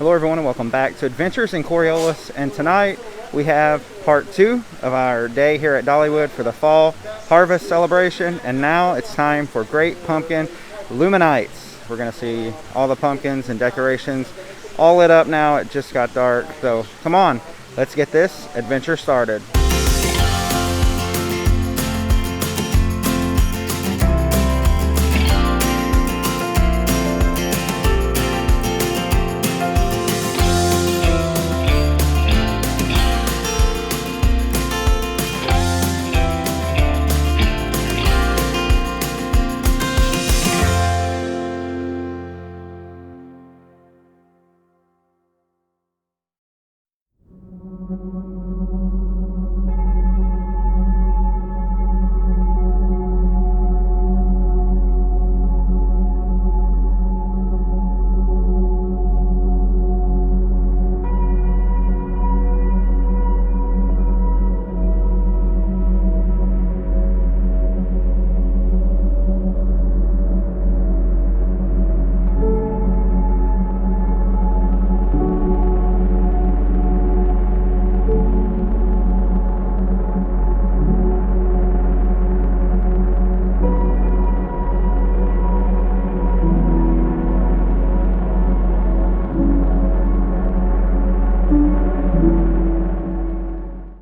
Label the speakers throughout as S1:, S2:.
S1: Hello everyone and welcome back to Adventures in Coriolis, and tonight we have part 2 of our day here at Dollywood for the fall harvest celebration, and now it's time for Great Pumpkin Luminights. We're going to see all the pumpkins and decorations all lit up now. It just got dark, so come on, let's get this adventure started.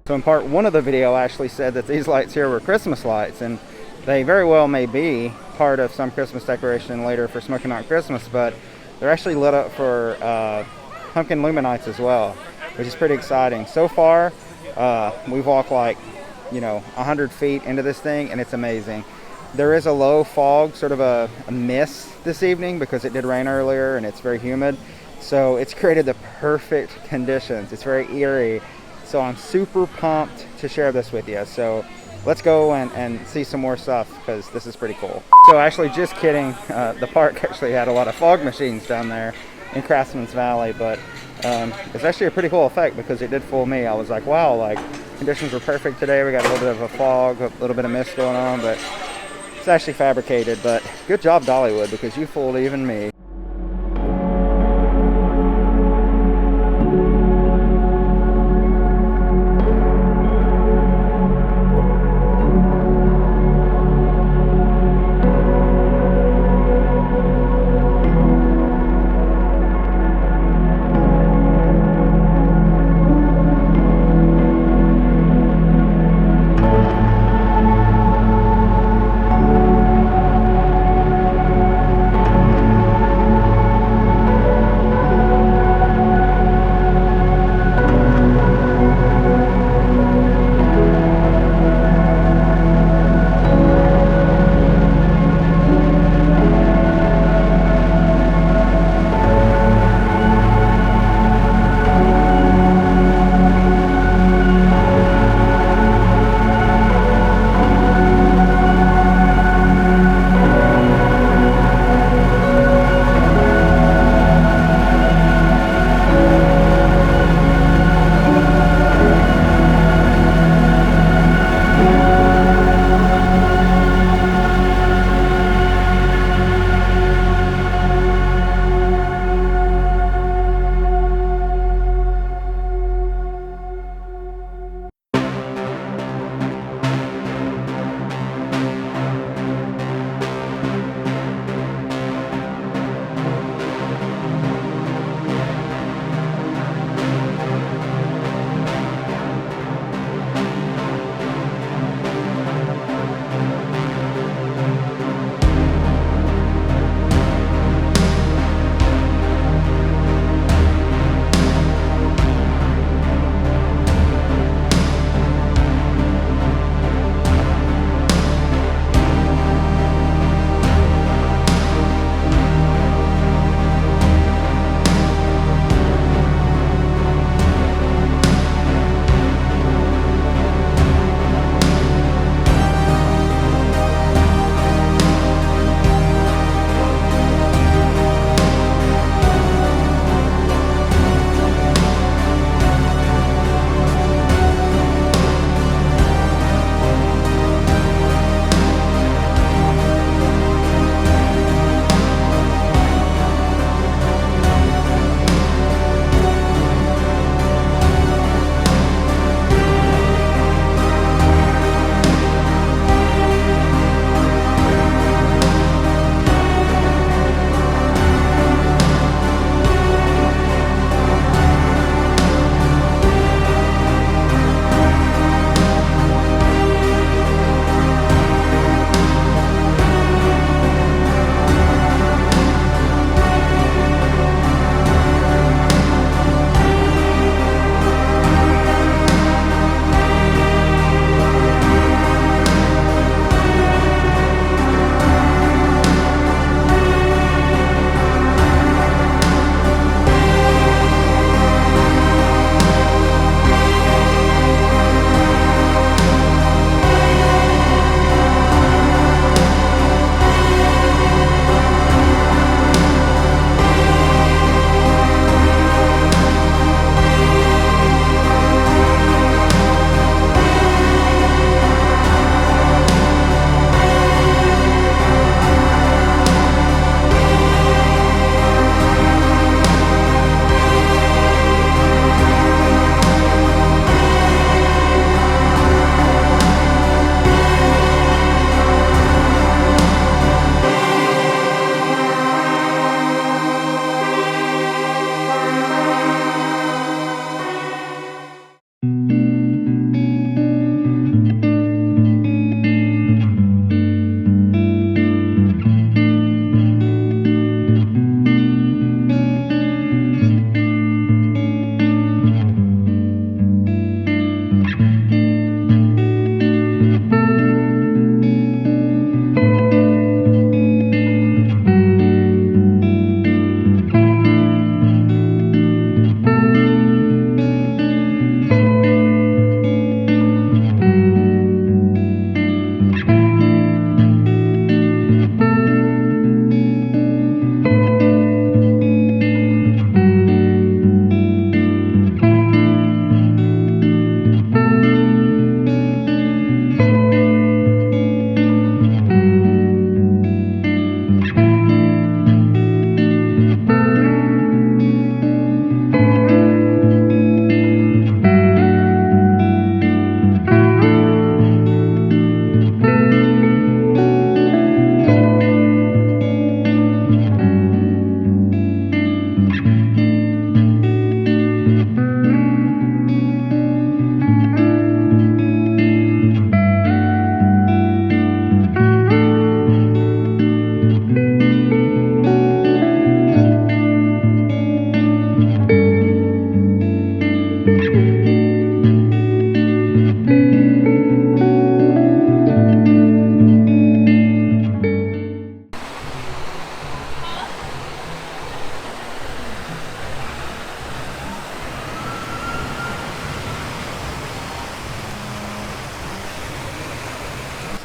S1: So in part 1 of the video, I actually said that these lights here were Christmas lights, and they very well may be part of some Christmas decoration later for Smoky Mountain Christmas, but they're actually lit up for Pumpkin Luminights as well, which is pretty exciting. So far, we've walked like, 100 feet into this thing, and it's amazing. There is a low fog, sort of a mist this evening because it did rain earlier and it's very humid. So it's created the perfect conditions. It's very eerie. So I'm super pumped to share this with you. So let's go and see some more stuff because this is pretty cool. So actually, just kidding, the park actually had a lot of fog machines down there in Craftman's Valley, but it's actually a pretty cool effect because it did fool me. I was like, wow, like conditions were perfect today. We got a little bit of a fog, a little bit of mist going on, but it's actually fabricated. But good job, Dollywood, because you fooled even me.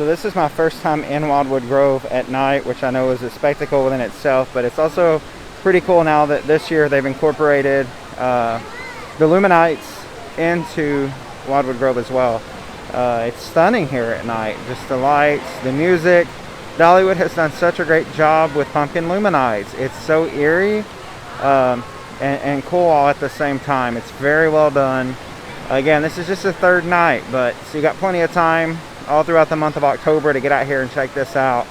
S1: So this is my first time in Wildwood Grove at night, which I know is a spectacle within itself, but it's also pretty cool now that this year they've incorporated the Luminights into Wildwood Grove as well. It's stunning here at night, just the lights, the music. Dollywood has done such a great job with Pumpkin Luminights. It's so eerie and cool all at the same time. It's very well done. Again, this is just the third night, but so you got plenty of time all throughout the month of October to get out here and check this out.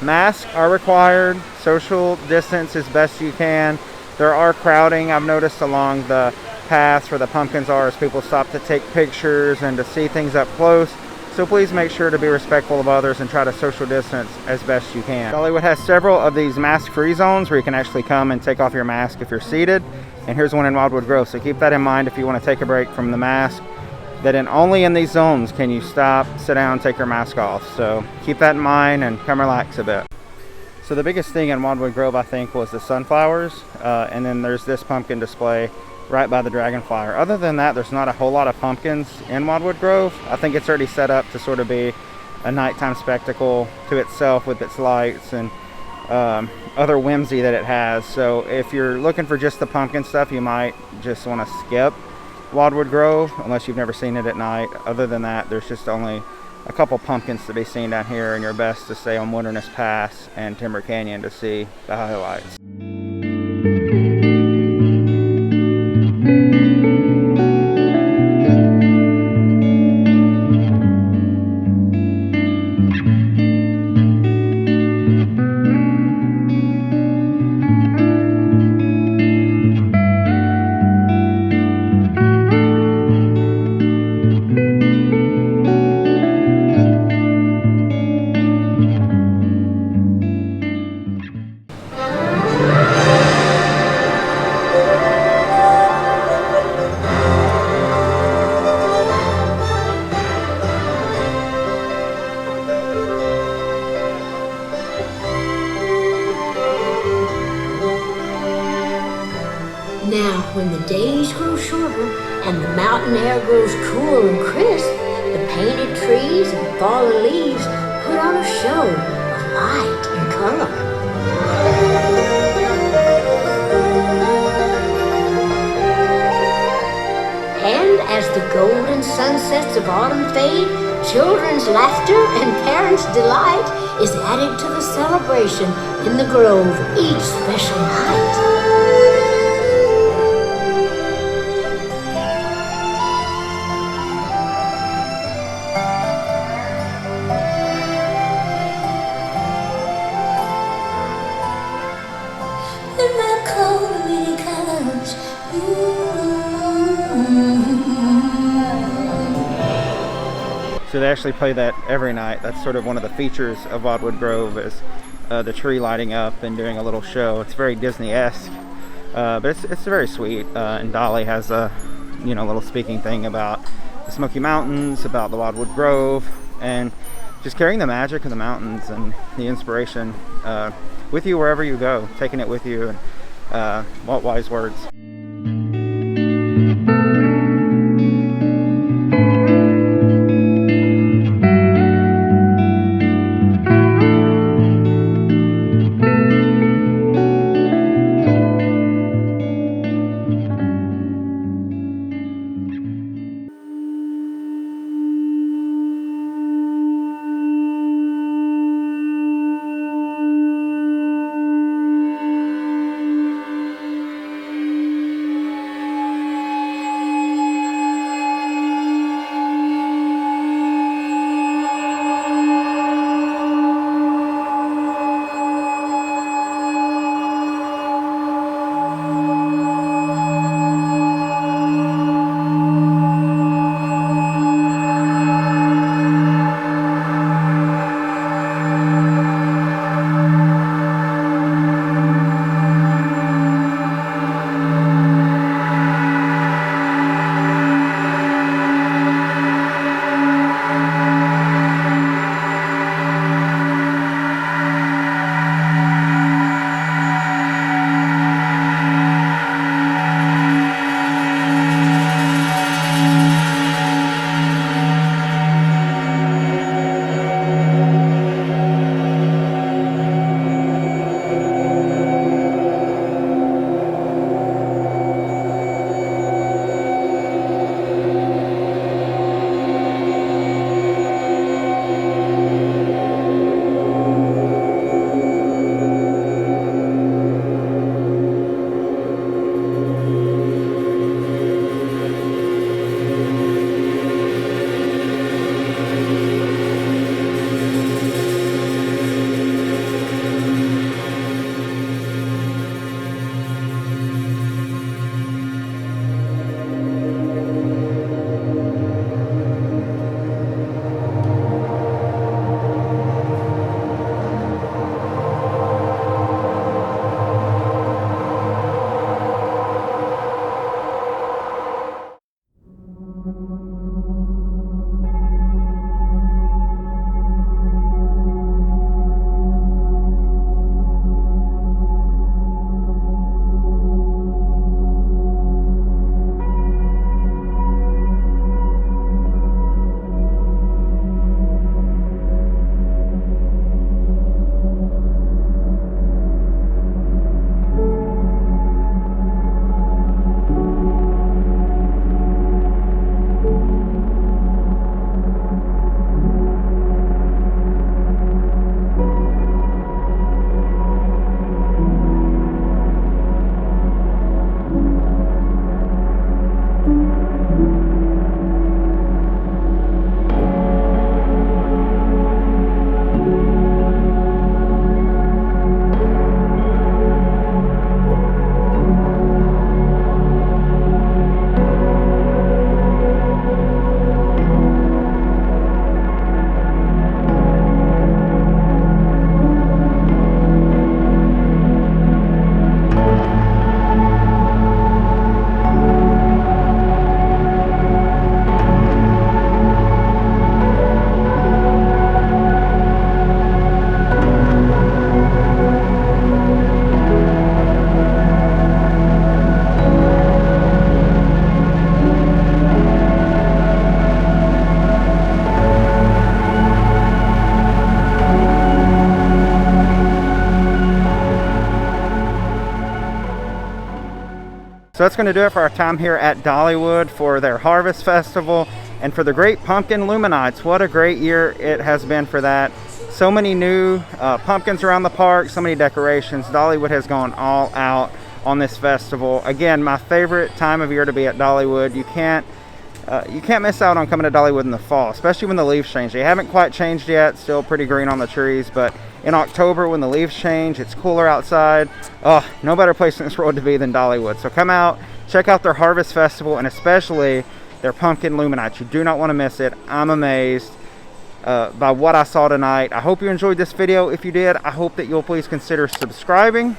S1: Masks are required. Social distance as best you can. There are crowding, I've noticed, along the paths where the pumpkins are as people stop to take pictures and to see things up close. So please make sure to be respectful of others and try to social distance as best you can. Dollywood has several of these mask-free zones where you can actually come and take off your mask if you're seated. And here's one in Wildwood Grove, so keep that in mind if you want to take a break from the mask. That only in these zones can you stop, sit down, take your mask off. So keep that in mind and come relax a bit. So the biggest thing in Wildwood Grove, I think, was the sunflowers. And then there's this pumpkin display right by the dragonfly. Other than that, there's not a whole lot of pumpkins in Wildwood Grove. I think it's already set up to sort of be a nighttime spectacle to itself with its lights and other whimsy that it has. So if you're looking for just the pumpkin stuff, you might just want to skip Wildwood Grove unless you've never seen it at night. Other than that, there's just only a couple pumpkins to be seen down here, and you're best to stay on Wilderness Pass and Timber Canyon to see the highlights.
S2: Now, when the days grow shorter and the mountain air grows cool and crisp, the painted trees and fallen leaves put on a show of light and color. And as the golden sunsets of autumn fade, children's laughter and parents' delight is added to the celebration in the grove each special night.
S1: So they actually play that every night. That's sort of one of the features of Wildwood Grove, is the tree lighting up and doing a little show. It's very Disney-esque, but it's very sweet. And Dolly has a little speaking thing about the Smoky Mountains, about the Wildwood Grove, and just carrying the magic of the mountains and the inspiration with you wherever you go, taking it with you. And what wise words. So that's going to do it for our time here at Dollywood for their Harvest Festival and for the Great Pumpkin Luminights. What a great year it has been for that. So many new pumpkins around the park, so many decorations. Dollywood has gone all out on this festival. Again, my favorite time of year to be at Dollywood. You can't miss out on coming to Dollywood in the fall, especially when the leaves change. They haven't quite changed yet, still pretty green on the trees, but in October when the leaves change, it's cooler outside. Oh, no better place in this world to be than Dollywood. So come out, check out their Harvest Festival, and especially their Pumpkin Luminights. You do not want to miss it. I'm amazed by what I saw tonight. I hope you enjoyed this video. If you did, I hope that you'll please consider subscribing.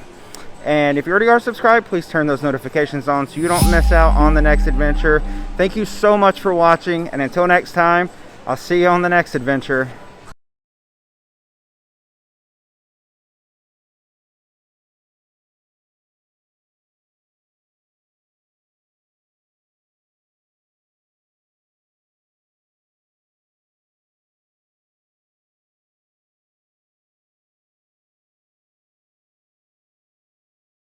S1: And if you already are subscribed, please turn those notifications on so you don't miss out on the next adventure. Thank you so much for watching, and until next time, I'll see you on the next adventure.